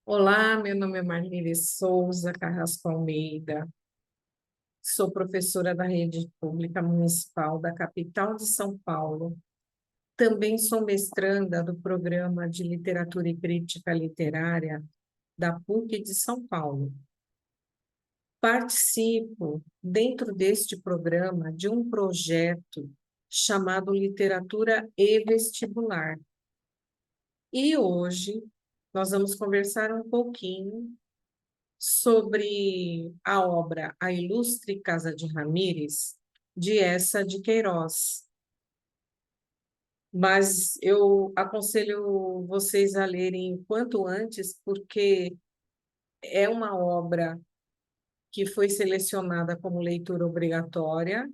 Olá, meu nome é Marlene Souza Carrasco Almeida, sou professora da Rede Pública Municipal da capital de São Paulo. Também sou mestranda do Programa de Literatura e Crítica Literária da PUC de São Paulo. Participo, dentro deste programa, de um projeto chamado Literatura e Vestibular. E hoje nós vamos conversar um pouquinho sobre a obra A Ilustre Casa de Ramírez, de Eça de Queiroz. Mas eu aconselho vocês a lerem o quanto antes, porque é uma obra que foi selecionada como leitura obrigatória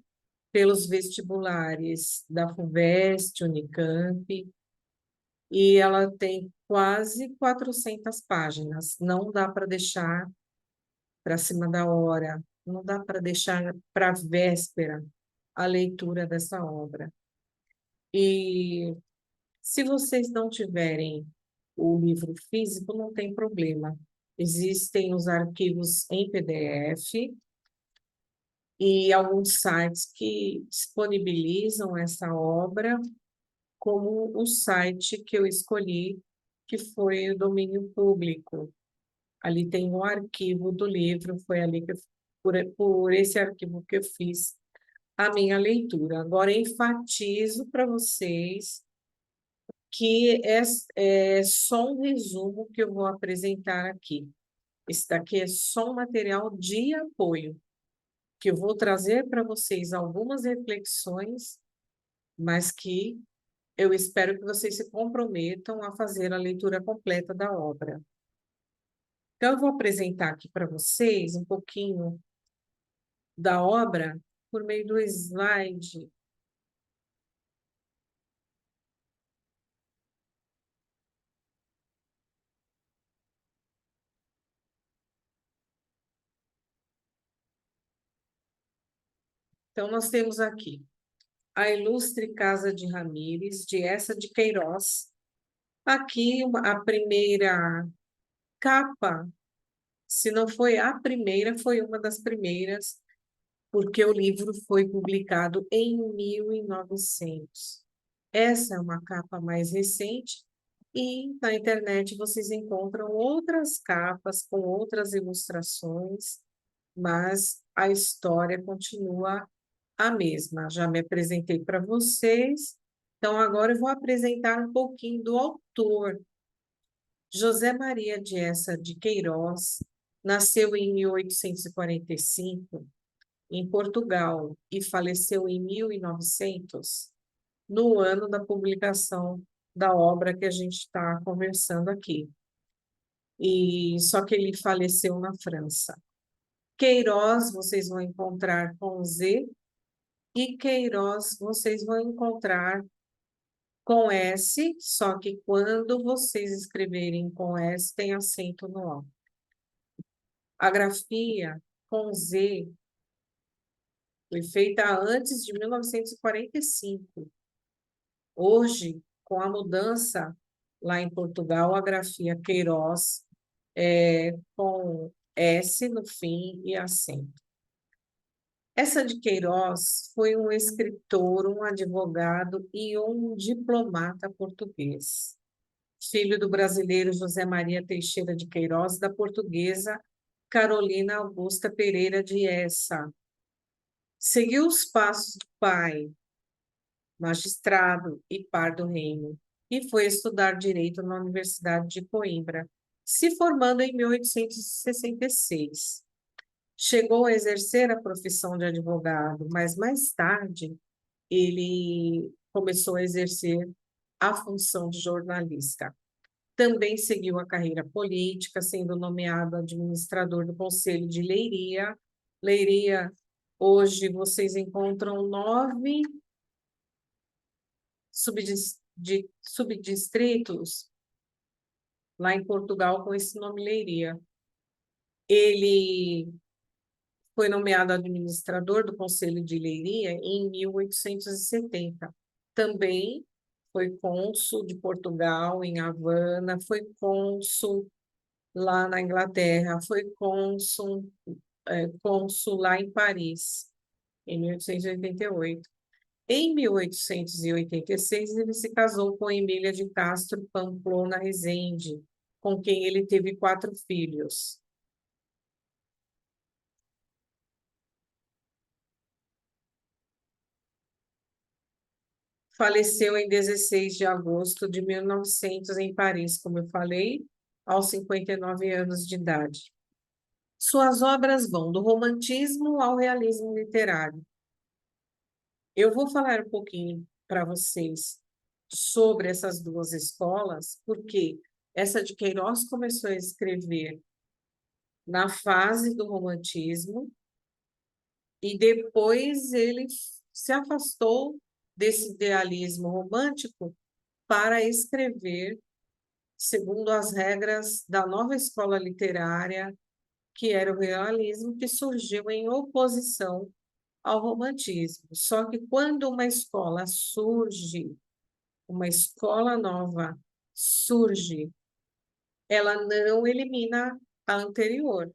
pelos vestibulares da FUVEST, Unicamp, e ela tem quase 400 páginas. Não dá para deixar para cima da hora, não dá para deixar para a véspera a leitura dessa obra. E se vocês não tiverem o livro físico, não tem problema. Existem os arquivos em PDF e alguns sites que disponibilizam essa obra, como o site que eu escolhi, que foi o domínio público. Ali tem um arquivo do livro, foi ali que por esse arquivo que eu fiz a minha leitura. Agora, enfatizo para vocês que é só um resumo que eu vou apresentar aqui. Esse daqui é só um material de apoio, que eu vou trazer para vocês algumas reflexões, mas que eu espero que vocês se comprometam a fazer a leitura completa da obra. Então, eu vou apresentar aqui para vocês um pouquinho da obra por meio do slide. Então, nós temos aqui A Ilustre Casa de Ramírez, de Eça de Queiroz. Aqui, a primeira capa, se não foi a primeira, foi uma das primeiras, porque o livro foi publicado em 1900. Essa é uma capa mais recente, e na internet vocês encontram outras capas com outras ilustrações, mas a história continua a mesma. Já me apresentei para vocês, então agora eu vou apresentar um pouquinho do autor. José Maria de Eça de Queiroz nasceu em 1845 em Portugal e faleceu em 1900, no ano da publicação da obra que a gente está conversando aqui. E só que ele faleceu na França. Queiroz vocês vão encontrar com Z, e Queiroz vocês vão encontrar com S, só que quando vocês escreverem com S, tem acento no O. A grafia com Z foi feita antes de 1945. Hoje, com a mudança lá em Portugal, a grafia Queiroz é com S no fim e acento. Essa de Queiroz foi um escritor, um advogado e um diplomata português. Filho do brasileiro José Maria Teixeira de Queiroz, da portuguesa Carolina Augusta Pereira de Eça. Seguiu os passos do pai, magistrado e par do reino, e foi estudar direito na Universidade de Coimbra, se formando em 1866. Chegou a exercer a profissão de advogado, mas mais tarde ele começou a exercer a função de jornalista. Também seguiu a carreira política, sendo nomeado administrador do Conselho de Leiria. Leiria, hoje vocês encontram 9 subdistritos lá em Portugal com esse nome Leiria. Ele foi nomeado administrador do Conselho de Leiria em 1870. Também foi cônsul de Portugal em Havana, foi cônsul lá na Inglaterra, foi cônsul lá em Paris, em 1888. Em 1886, ele se casou com Emília de Castro Pamplona Rezende, com quem ele teve 4 filhos. Faleceu em 16 de agosto de 1900 em Paris, como eu falei, aos 59 anos de idade. Suas obras vão do romantismo ao realismo literário. Eu vou falar um pouquinho para vocês sobre essas duas escolas, porque essa de Queiroz começou a escrever na fase do romantismo e depois ele se afastou desse idealismo romântico para escrever segundo as regras da nova escola literária, que era o realismo, que surgiu em oposição ao romantismo. Só que quando uma escola surge, uma escola nova surge, ela não elimina a anterior.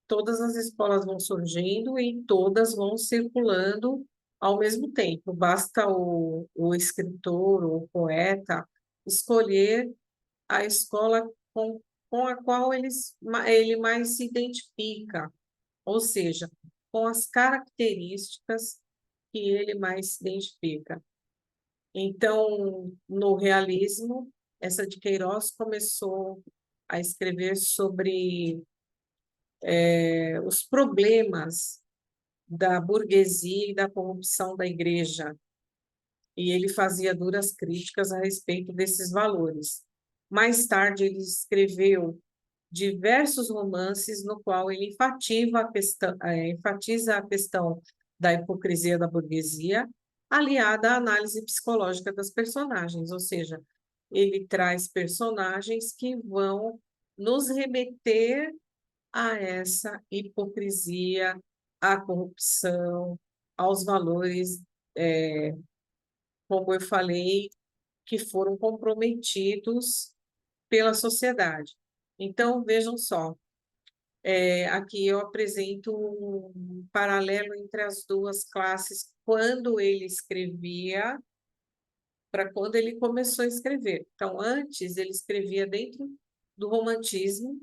Todas as escolas vão surgindo e todas vão circulando ao mesmo tempo. Basta o escritor ou o poeta escolher a escola com a qual ele mais se identifica, ou seja, com as características que ele mais se identifica. Então, no realismo, essa de Queiroz começou a escrever sobre os problemas da burguesia e da corrupção da igreja, e ele fazia duras críticas a respeito desses valores. Mais tarde, ele escreveu diversos romances no qual ele enfatiza a questão da hipocrisia da burguesia, aliada à análise psicológica das personagens, ou seja, ele traz personagens que vão nos remeter a essa hipocrisia, à corrupção, aos valores, como eu falei, que foram comprometidos pela sociedade. Então, vejam só, aqui eu apresento um paralelo entre as duas classes quando ele escrevia para quando ele começou a escrever. Então, antes ele escrevia dentro do romantismo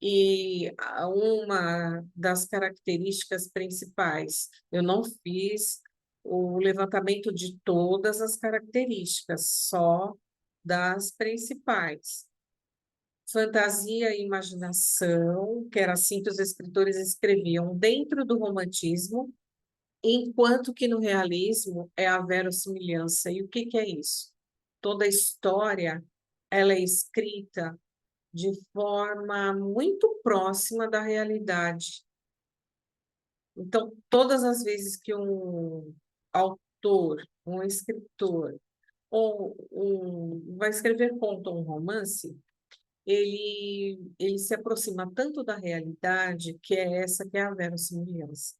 e uma das características principais, eu não fiz o levantamento de todas as características, só das principais. Fantasia e imaginação, que era assim que os escritores escreviam dentro do romantismo, enquanto que no realismo é a verossimilhança. E o que que é isso? Toda a história ela é escrita de forma muito próxima da realidade. Então, todas as vezes que um autor, um escritor, vai escrever conto ou um romance, ele se aproxima tanto da realidade, que é essa que é a verossimilhança.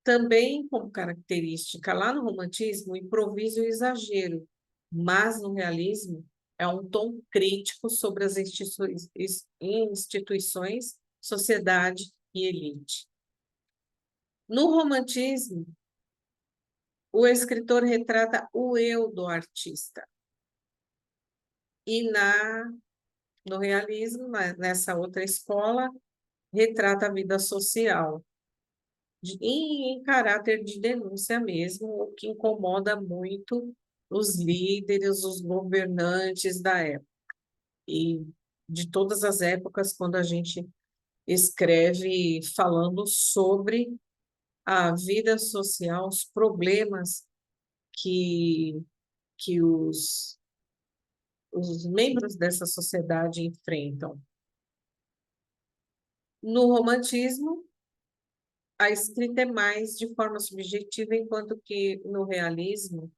Também, como característica, lá no romantismo, o improviso e o exagero, mas no realismo é um tom crítico sobre as instituições, sociedade e elite. No romantismo, o escritor retrata o eu do artista. E no realismo, nessa outra escola, retrata a vida social, em caráter de denúncia mesmo, o que incomoda muito os líderes, os governantes da época. E de todas as épocas, quando a gente escreve falando sobre a vida social, os problemas que, que os membros dessa sociedade enfrentam. No romantismo, a escrita é mais de forma subjetiva, enquanto que no realismo,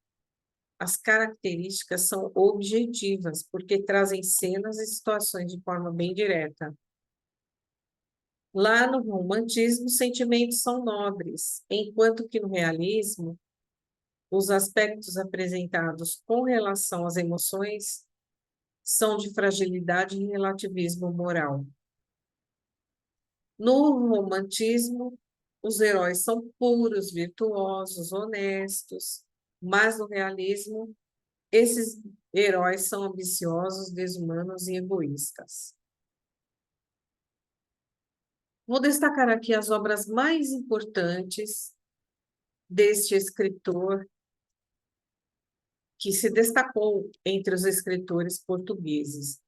as características são objetivas, porque trazem cenas e situações de forma bem direta. Lá no romantismo, os sentimentos são nobres, enquanto que no realismo, os aspectos apresentados com relação às emoções são de fragilidade e relativismo moral. No romantismo, os heróis são puros, virtuosos, honestos, mas no realismo, esses heróis são ambiciosos, desumanos e egoístas. Vou destacar aqui as obras mais importantes deste escritor, que se destacou entre os escritores portugueses.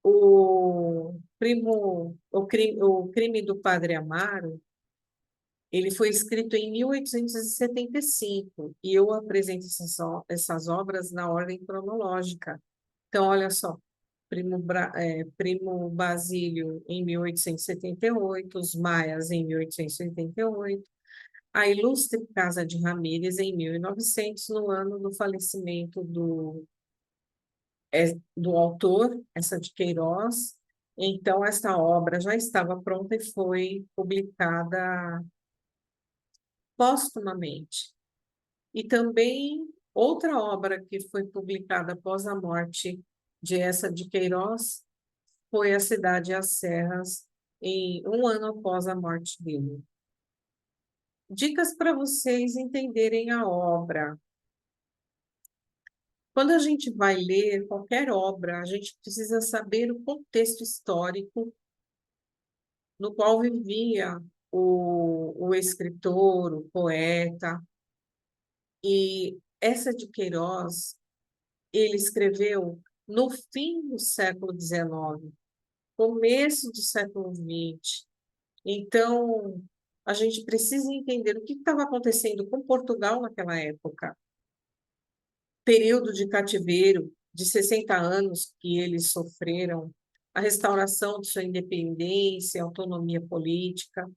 O Crime do Padre Amaro, ele foi escrito em 1875 e eu apresento essas obras na ordem cronológica. Então, olha só, Primo Basílio em 1878, os Maias em 1888, a Ilustre Casa de Ramírez em 1900, no ano do falecimento do autor, essa de Queiroz. Então, esta obra já estava pronta e foi publicada póstumamente. E também outra obra que foi publicada após a morte de essa de Queiroz foi A Cidade e as Serras, em um ano após a morte dele. Dicas para vocês entenderem a obra. Quando a gente vai ler qualquer obra, a gente precisa saber o contexto histórico no qual vivia o escritor, o poeta. E essa de Queiroz, ele escreveu no fim do século XIX, começo do século XX. Então, a gente precisa entender o que estava acontecendo com Portugal naquela época. Período de cativeiro de 60 anos que eles sofreram, a restauração de sua independência, autonomia política,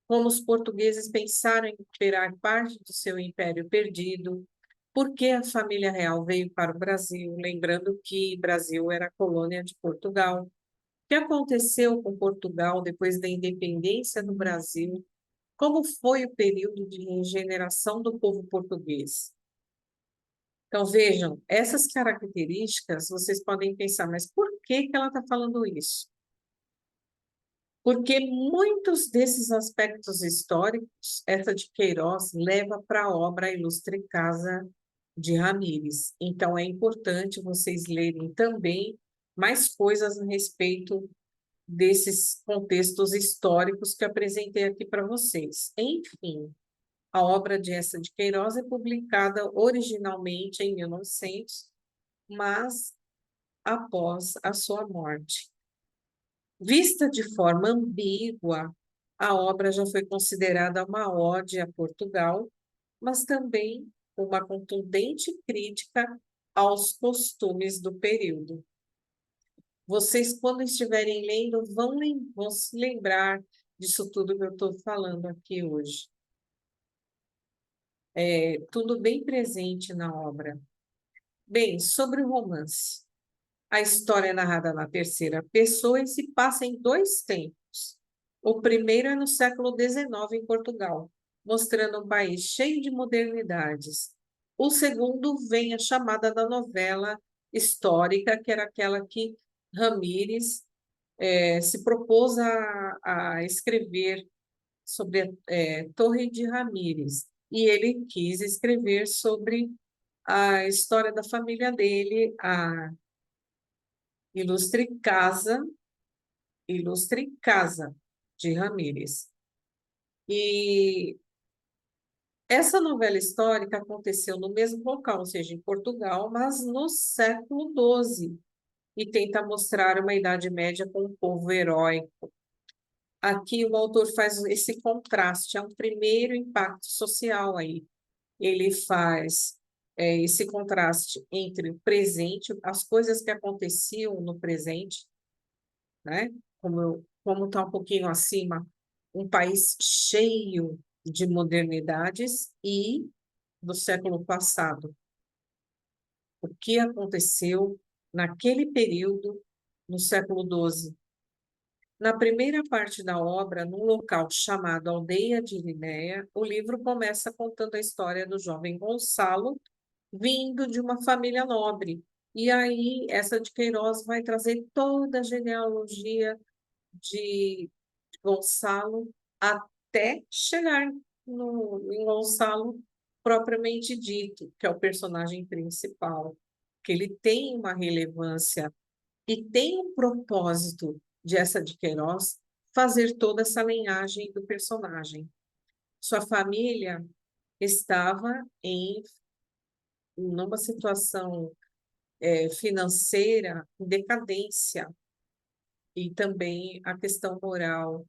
como os portugueses pensaram em recuperar parte do seu império perdido, por que a família real veio para o Brasil, lembrando que Brasil era colônia de Portugal. O que aconteceu com Portugal depois da independência do Brasil? Como foi o período de regeneração do povo português? Então, vejam, essas características, vocês podem pensar, mas por que que ela está falando isso? Porque muitos desses aspectos históricos, essa de Queiroz leva para a obra Ilustre Casa de Ramírez. Então, é importante vocês lerem também mais coisas a respeito desses contextos históricos que apresentei aqui para vocês. Enfim, a obra de essa de Queiroz é publicada originalmente em 1900, mas após a sua morte. Vista de forma ambígua, a obra já foi considerada uma ode a Portugal, mas também uma contundente crítica aos costumes do período. Vocês, quando estiverem lendo, vão se lembrar disso tudo que eu estou falando aqui hoje. É tudo bem presente na obra. Bem, sobre o romance. A história é narrada na terceira pessoa e se passa em dois tempos. O primeiro é no século XIX, em Portugal, mostrando um país cheio de modernidades. O segundo vem a chamada da novela histórica, que era aquela que Ramírez se propôs a escrever sobre a Torre de Ramírez. E ele quis escrever sobre a história da família dele, a Ilustre Casa, Ilustre Casa de Ramírez. E essa novela histórica aconteceu no mesmo local, ou seja, em Portugal, mas no século XII, e tenta mostrar uma Idade Média com um povo heróico. Aqui o autor faz esse contraste, é um primeiro impacto social aí. Ele faz esse contraste entre o presente, as coisas que aconteciam no presente, né? Como está um pouquinho acima, um país cheio de modernidades e do século passado. O que aconteceu naquele período, no século XII? Na primeira parte da obra, num local chamado Aldeia de Irineia, o livro começa contando a história do jovem Gonçalo, vindo de uma família nobre, E aí, essa de Queiroz vai trazer toda a genealogia de Gonçalo até chegar em Gonçalo propriamente dito, que é o personagem principal, que ele tem uma relevância e tem um propósito de essa de Queiroz fazer toda essa linhagem do personagem. Sua família estava numa situação financeira em decadência e também a questão moral,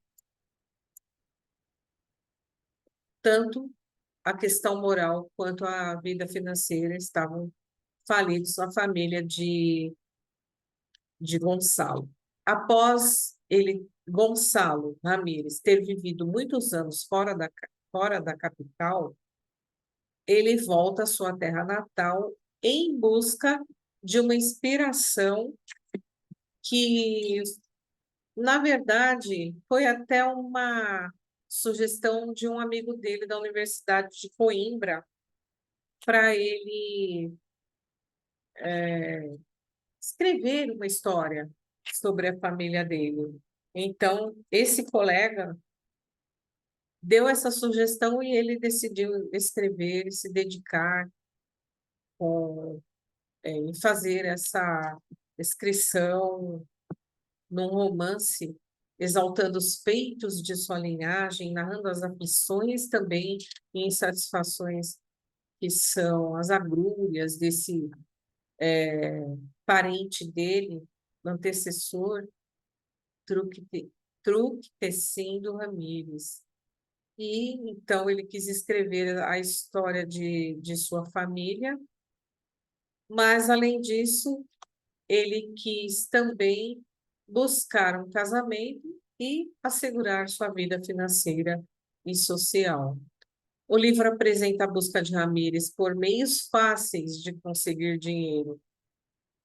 tanto a questão moral quanto a vida financeira estavam falidos na família de Gonçalo. Após ele, Gonçalo Ramírez, ter vivido muitos anos fora da capital, ele volta à sua terra natal em busca de uma inspiração que, na verdade, foi até uma sugestão de um amigo dele da Universidade de Coimbra para ele escrever uma história sobre a família dele. Então, esse colega deu essa sugestão e ele decidiu escrever e se dedicar em fazer essa descrição num romance, exaltando os feitos de sua linhagem, narrando as aflições também e insatisfações que são as agrúrias desse parente dele, antecessor, Truque Tecindo Ramírez. E então ele quis escrever a história de sua família, mas além disso, ele quis também buscar um casamento e assegurar sua vida financeira e social. O livro apresenta a busca de Ramírez por meios fáceis de conseguir dinheiro,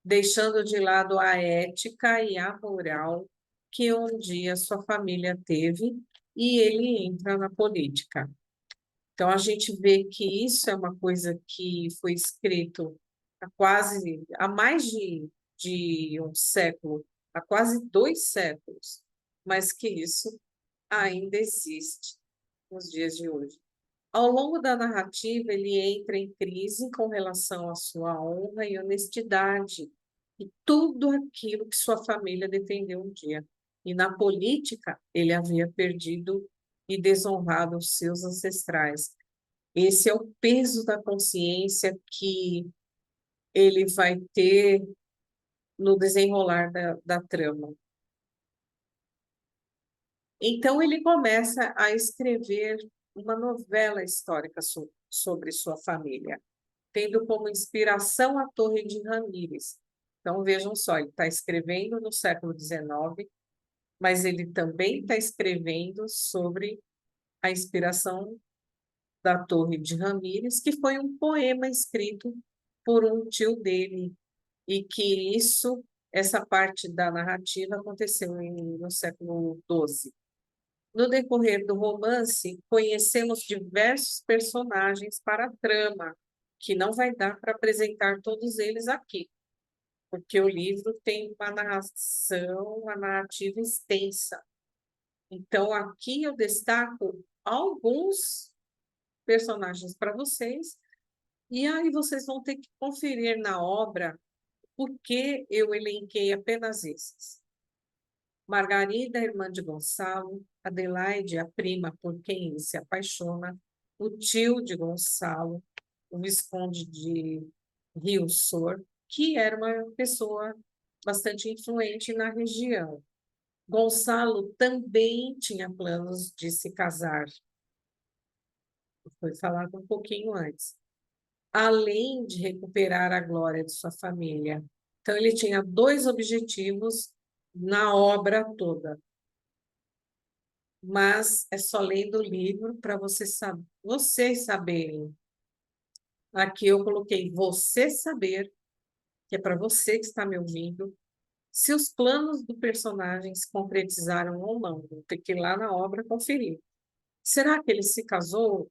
deixando de lado a ética e a moral que um dia sua família teve, e ele entra na política. Então, a gente vê que isso é uma coisa que foi escrito há mais de um século, há quase 2 séculos, mas que isso ainda existe nos dias de hoje. Ao longo da narrativa, ele entra em crise com relação à sua honra e honestidade e tudo aquilo que sua família defendeu um dia. E na política, ele havia perdido e desonrado os seus ancestrais. Esse é o peso da consciência que ele vai ter no desenrolar da trama. Então, ele começa a escrever uma novela histórica sobre sua família, tendo como inspiração a Torre de Ramírez. Então, vejam só, ele está escrevendo no século XIX, mas ele também está escrevendo sobre a inspiração da Torre de Ramírez, que foi um poema escrito por um tio dele, e que essa parte da narrativa aconteceu no século XII. No decorrer do romance, conhecemos diversos personagens para a trama, que não vai dar para apresentar todos eles aqui, porque o livro tem uma narrativa extensa. Então, aqui eu destaco alguns personagens para vocês, e aí vocês vão ter que conferir na obra por que eu elenquei apenas esses. Margarida, irmã de Gonçalo, Adelaide, a prima por quem ele se apaixona, o tio de Gonçalo, o Visconde de Rio Sor, que era uma pessoa bastante influente na região. Gonçalo também tinha planos de se casar, foi falado um pouquinho antes, além de recuperar a glória de sua família. Então, ele tinha 2 objetivos na obra toda, mas é só lendo o livro para vocês saberem. Aqui eu coloquei você saber, que é para você que está me ouvindo, se os planos do personagem se concretizaram ou não. Vou ter que ir lá na obra conferir. Será que ele se casou?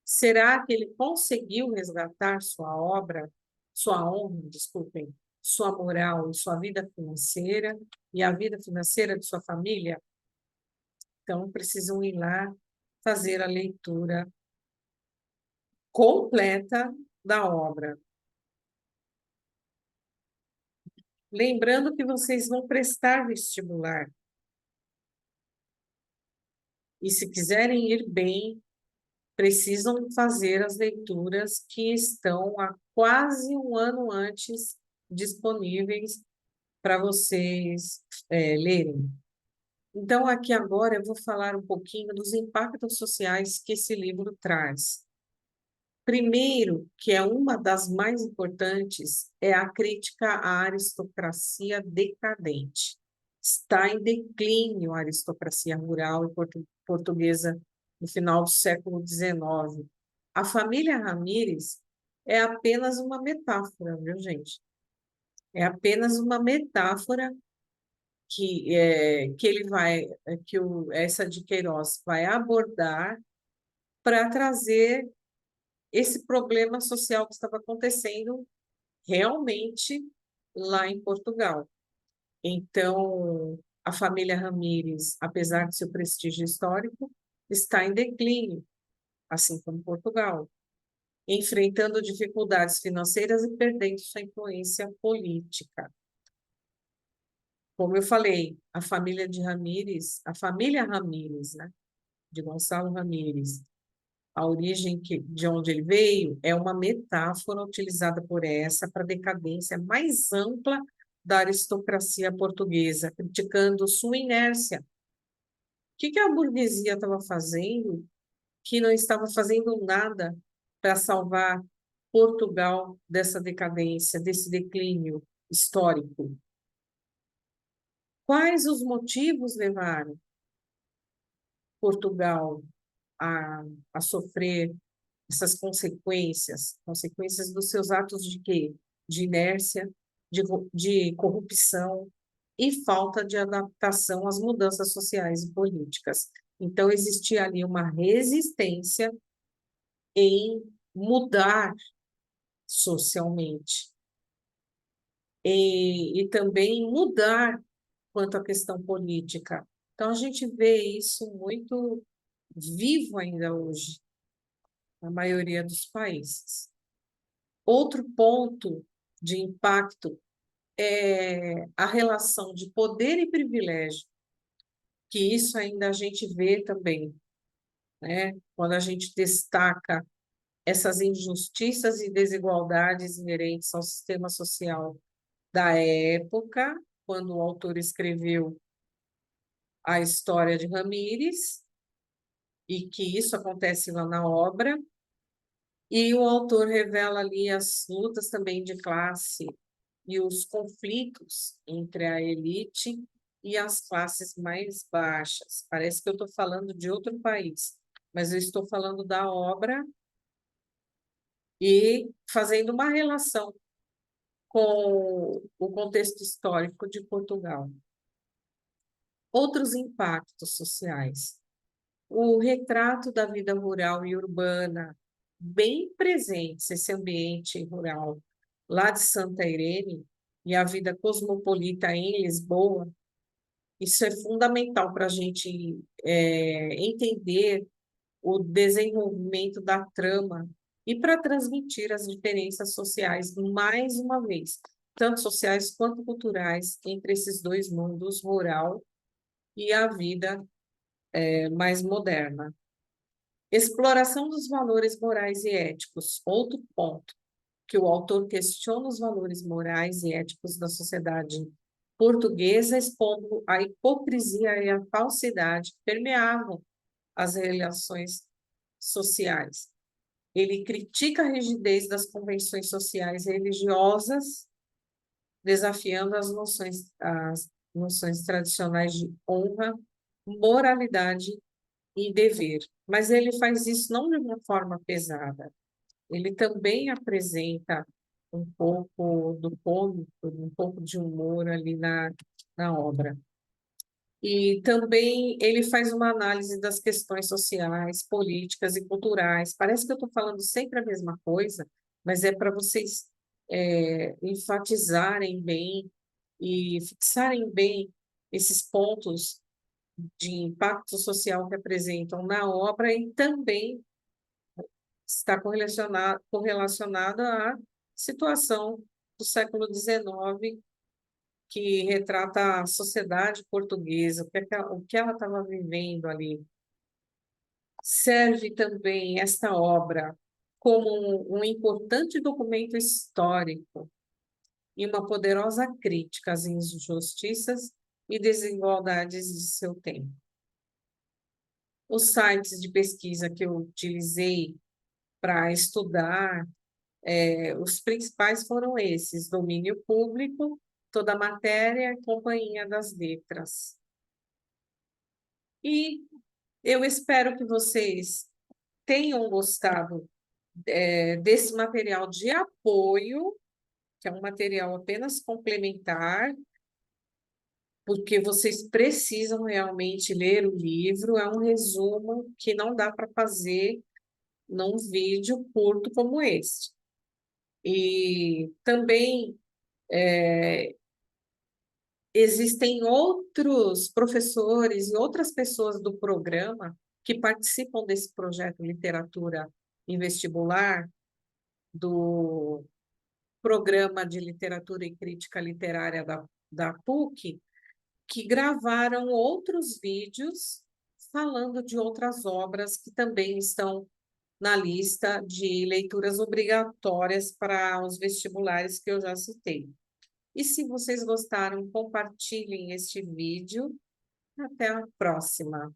Será que ele conseguiu resgatar sua obra, sua honra, desculpem, sua moral e sua vida financeira e a vida financeira de sua família. Então, precisam ir lá fazer a leitura completa da obra. Lembrando que vocês vão prestar vestibular. E se quiserem ir bem, precisam fazer as leituras que estão há quase um ano antes disponíveis para vocês lerem. Então, aqui agora eu vou falar um pouquinho dos impactos sociais que esse livro traz. Primeiro, que é uma das mais importantes, é a crítica à aristocracia decadente. Está em declínio a aristocracia rural e portuguesa no final do século XIX. A família Ramírez é apenas uma metáfora, viu, gente? É apenas uma metáfora que ele vai, essa de Queiroz vai abordar para trazer esse problema social que estava acontecendo realmente lá em Portugal. Então, a família Ramírez, apesar de seu prestígio histórico, está em declínio, assim como Portugal, enfrentando dificuldades financeiras e perdendo sua influência política. Como eu falei, a família Ramírez, né, de Gonçalo Ramírez, a origem de onde ele veio é uma metáfora utilizada por essa para a decadência mais ampla da aristocracia portuguesa, criticando sua inércia. O que a burguesia estava fazendo que não estava fazendo nada para salvar Portugal dessa decadência, desse declínio histórico? Quais os motivos levaram Portugal a sofrer essas consequências dos seus atos de quê? De inércia, de corrupção e falta de adaptação às mudanças sociais e políticas. Então, existia ali uma resistência em mudar socialmente e também mudar quanto à questão política. Então, a gente vê isso muito vivo ainda hoje, na maioria dos países. Outro ponto de impacto é a relação de poder e privilégio, que isso ainda a gente vê também, né? Quando a gente destaca essas injustiças e desigualdades inerentes ao sistema social da época, quando o autor escreveu a história de Ramírez, e que isso acontece lá na obra, e o autor revela ali as lutas também de classe e os conflitos entre a elite e as classes mais baixas. Parece que eu estou falando de outro país, mas eu estou falando da obra e fazendo uma relação com o contexto histórico de Portugal. Outros impactos sociais. O retrato da vida rural e urbana, bem presentes, esse ambiente rural lá de Santa Irene e a vida cosmopolita em Lisboa, isso é fundamental para a gente entender o desenvolvimento da trama e para transmitir as diferenças sociais, mais uma vez, tanto sociais quanto culturais, entre esses dois mundos, rural e a vida mais moderna. Exploração dos valores morais e éticos, outro ponto, que o autor questiona os valores morais e éticos da sociedade portuguesa, expondo a hipocrisia e a falsidade que permeavam as relações sociais. Ele critica a rigidez das convenções sociais e religiosas, desafiando as noções tradicionais de honra, moralidade e dever. Mas ele faz isso não de uma forma pesada. Ele também apresenta um pouco do cômico, um pouco de humor ali na obra. E também ele faz uma análise das questões sociais, políticas e culturais. Parece que eu estou falando sempre a mesma coisa, mas é para vocês enfatizarem bem e fixarem bem esses pontos de impacto social que apresentam na obra e também está correlacionado à situação do século XIX, que retrata a sociedade portuguesa, o que ela estava vivendo ali. Serve também esta obra como um importante documento histórico e uma poderosa crítica às injustiças e desigualdades de seu tempo. Os sites de pesquisa que eu utilizei para estudar, os principais foram esses: Domínio Público, Toda a Matéria, Companhia das Letras. E eu espero que vocês tenham gostado desse material de apoio, que é um material apenas complementar, porque vocês precisam realmente ler o livro. É um resumo que não dá para fazer num vídeo curto como este. E também existem outros professores e outras pessoas do programa que participam desse projeto Literatura em Vestibular, do Programa de Literatura e Crítica Literária da PUC, que gravaram outros vídeos falando de outras obras que também estão na lista de leituras obrigatórias para os vestibulares que eu já citei. E se vocês gostaram, compartilhem este vídeo. Até a próxima!